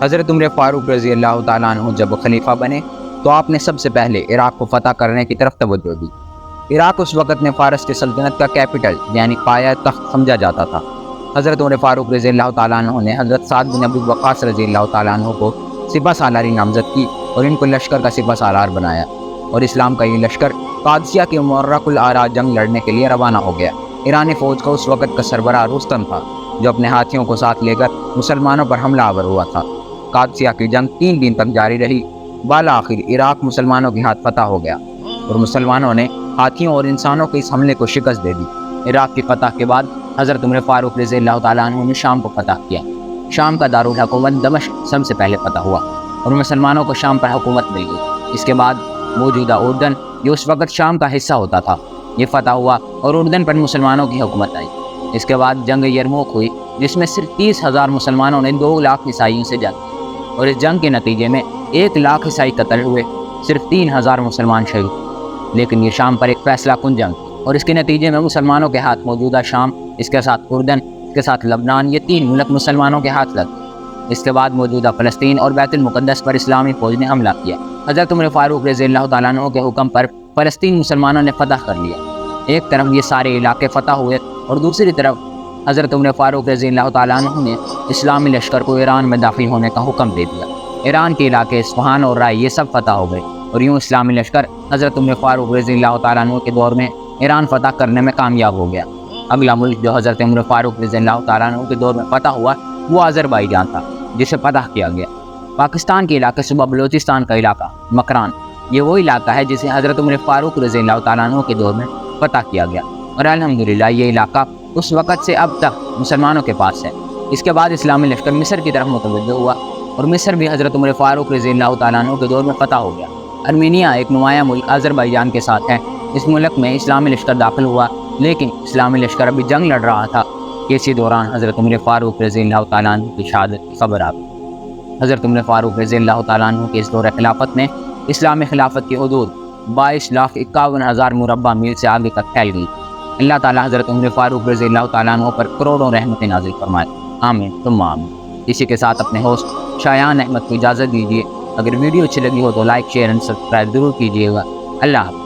حضرت عمر فاروق رضی اللہ تعالیٰ عنہ جب خلیفہ بنے تو آپ نے سب سے پہلے عراق کو فتح کرنے کی طرف توجہ دی۔ عراق اس وقت میں فارس کی سلطنت کا کیپٹل یعنی پایہ تخت سمجھا جاتا تھا۔ حضرت عمر فاروق رضی اللہ تعالیٰ عنہ نے حضرت سعد بن ابی وقاص رضی اللہ تعالیٰ عنہ کو سپہ سالاری نامزد کی اور ان کو لشکر کا سپہ سالار بنایا، اور اسلام کا یہ لشکر قادسیہ کے معرق الآراء جنگ لڑنے کے لیے روانہ ہو گیا۔ ایرانی فوج کا اس وقت کا سربراہ رستم تھا، جو اپنے ہاتھیوں کو ساتھ لے کر مسلمانوں پر حملہ آور ہوا تھا۔ قادسیہ کی جنگ 3 دن تک جاری رہی۔ بالآخر عراق مسلمانوں کے ہاتھ فتح ہو گیا اور مسلمانوں نے ہاتھیوں اور انسانوں کے اس حملے کو شکست دے دی۔ عراق کی فتح کے بعد حضرت عمر فاروق رضی اللہ تعالیٰ عنہ نے شام کو فتح کیا۔ شام کا دارالحکومت دمشق سب سے پہلے فتح ہوا اور مسلمانوں کو شام پر حکومت مل گئی۔ اس کے بعد موجودہ اردن، جو اس وقت شام کا حصہ ہوتا تھا، یہ فتح ہوا اور اردن پر مسلمانوں کی حکومت آئی۔ اس کے بعد جنگ یرموک ہوئی، جس میں صرف 30,000 مسلمانوں نے 2 لاکھ عیسائیوں سے جنگ کی، اور اس جنگ کے نتیجے میں 1 لاکھ عیسائی قتل ہوئے، صرف 3,000 مسلمان شہید۔ لیکن یہ شام پر ایک فیصلہ کن جنگ تھی، اور اس کے نتیجے میں مسلمانوں کے ہاتھ موجودہ شام، اس کے ساتھ اردن، اس کے ساتھ لبنان، یہ 3 ملک مسلمانوں کے ہاتھ لگ گئے۔ اس کے بعد موجودہ فلسطین اور بیت المقدس پر اسلامی فوج نے حملہ کیا۔ حضرت عمر فاروق رضی اللہ تعالیٰ عنہ کے حکم پر فلسطین مسلمانوں نے فتح کر لیا۔ ایک طرف یہ سارے علاقے فتح ہوئے اور دوسری طرف حضرت عمر فاروق رضی اللہ تعالیٰ عنہ نے اسلامی لشکر کو ایران میں داخل ہونے کا حکم دے دیا۔ ایران کے علاقے اصفہان اور رائے یہ سب فتح ہو گئے، اور یوں اسلامی لشکر حضرت عمر فاروق رضی اللہ تعالیٰ عنہ کے دور میں ایران فتح کرنے میں کامیاب ہو گیا۔ اگلا ملک جو حضرت عمر فاروق رضی اللہ تعالیٰ عنہ کے دور میں فتح ہوا وہ آذربائیجان تھا، جسے فتح کیا گیا۔ پاکستان کے علاقے صوبہ بلوچستان کا علاقہ مکران، یہ وہ علاقہ ہے جسے حضرت عمر فاروق رضی اللہ تعالیٰ عنہ کے دور میں فتح کیا گیا، اور الحمدللہ یہ علاقہ اس وقت سے اب تک مسلمانوں کے پاس ہے۔ اس کے بعد اسلامی لشکر مصر کی طرف متوجہ ہوا، اور مصر بھی حضرت عمر فاروق رضی اللہ تعالیٰ عنہ کے دور میں فتح ہو گیا۔ ارمینیا ایک نمایاں ملک آذربائیجان کے ساتھ ہے۔ اس ملک میں اسلامی لشکر داخل ہوا، لیکن اسلامی لشکر ابھی جنگ لڑ رہا تھا کہ اسی دوران حضرت عمر فاروق رضی اللہ تعالیٰ عنہ کی شہادت کی خبر آ گئی۔ حضرت عمر فاروق رضی اللہ تعالیٰ عنہ کے اس دور خلافت میں اسلامی خلافت کی حدود 22,51,000 مربع میل سے آگے تک پھیل گئی۔ اللہ تعالیٰ حضرت عمر فاروق رضی اللہ تعالیٰ عنہ پر کروڑوں رحمتیں نازل فرمائے، آمین ثم آمین۔ اسی کے ساتھ اپنے ہوسٹ شایان احمد کو اجازت دیجیے۔ اگر ویڈیو اچھی لگی ہو تو لائک، شیئر اینڈ سبسکرائب ضرور کیجیے گا۔ اللہ حافظ۔